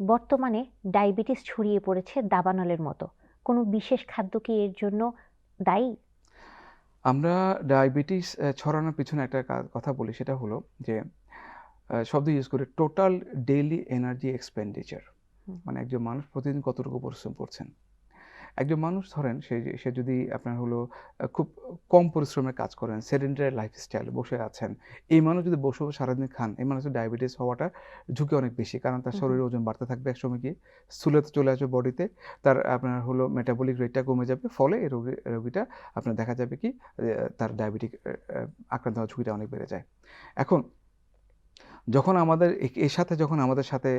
বর্তমানে ডায়াবেটিস ছড়িয়ে পড়েছে দাবানলের মতো। কোনো বিশেষ খাদ্য কি এর জন্য দায়ী? আমরা ডায়াবেটিস ছড়ানোর পিছনে একটা কথা বলি সেটা হলো যে শব্দ ইউজ করি টোটাল ডেইলি এনার্জি এক্সপেন্ডিচার। হুম, মানে একজন মানুষ প্রতিদিন কতটুকু পরিশ্রম করছেন। একজন মানুষ ধরেন সে যদি আপনার হলো খুব কম পরিশ্রমের কাজ করেন, সেডেন্টারি লাইফস্টাইল বসে আছেন। এই মানুষ যদি বসে, বসে সারাদিন খান, এই মানুষের ডায়াবেটিস হওয়াটা ঝুঁকি অনেক বেশি। কারণ তার হুম, হুম। শরীরে ওজন বাড়তে থাকবে একসময় গিয়ে। স্থূলতা চলে আসবে বডিতে। তার আপনার হলো মেটাবলিক রেটটা কমে যাবে। ফলে এই রোগীটা আপনার দেখা যাবে কি তার ডায়াবেটিক আক্রান্ত হওয়ার ঝুঁকিটা অনেক বেড়ে যায়। এখন যখন আমাদের এর সাথে যখন আমাদের সাথে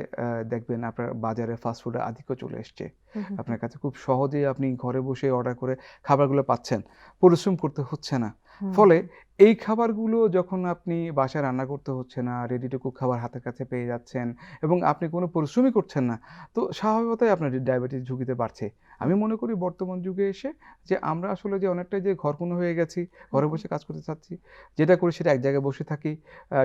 দেখবেন আপনার বাজারে ফাস্ট ফুডের আধিক্য চলে এসছে। হুম, হুম, হুম, আপনার কাছে খুব সহজেই আপনি ঘরে বসে অর্ডার করে খাবারগুলো পাচ্ছেন। পরিশ্রম করতে হচ্ছে না। হুম, ফলে হুম। এই খাবারগুলো যখন আপনি বাসায় রান্না করতে হচ্ছে না, রেডি টু কুক খাবার হাতের কাছে পেয়ে যাচ্ছেন এবং আপনি কোনো পরিশ্রমই করছেন না। তো স্বাভাবিকতই আপনার ডায়াবেটিস ঝুঁকিতে বাড়ছে। আমি মনে করি বর্তমান যুগে এসে যে আমরা আসলে যে অনেকটাই যে ঘরকুনো হয়ে গেছি, হুম, ঘরে হুম। বসে কাজ করতে চাচ্ছি। যেটা করি সেটা এক জায়গায় বসে থাকি।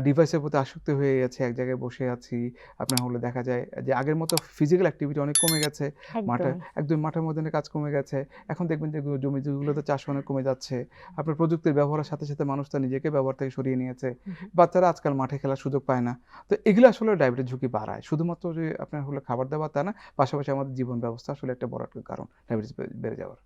ডিভাইসের প্রতি আসক্ত হয়ে গেছে, এক জায়গায় বসে আছি। আপনার হলে দেখা যায় যে আগের মতো ফিজিক্যাল অ্যাক্টিভিটি অনেক কমে গেছে। মাঠে একদমই। একদম মাঠের ময়দানে কাজ কমে গেছে। এখন দেখবেন যে জমিগুলোতে চাষ অনেক কমে যাচ্ছে। আপনার প্রযুক্তির ব্যবহারের সাথে, সাথে মানুষ তার নিজেকে ব্যবহার থেকে সরিয়ে নিয়েছে। হুম, হুম। বাচ্চারা আজকাল মাঠে খেলার সুযোগ পায় না। তো এগুলো আসলে ডায়াবেটিস ঝুঁকি বাড়ায়। শুধুমাত্র যে আপনার হলো খাবার-দাবার তা না, পাশাপাশি আমাদের জীবন ব্যবস্থা আসলে একটা বড় একটা কারণ ডায়াবেটিস বেড়ে যাওয়ার।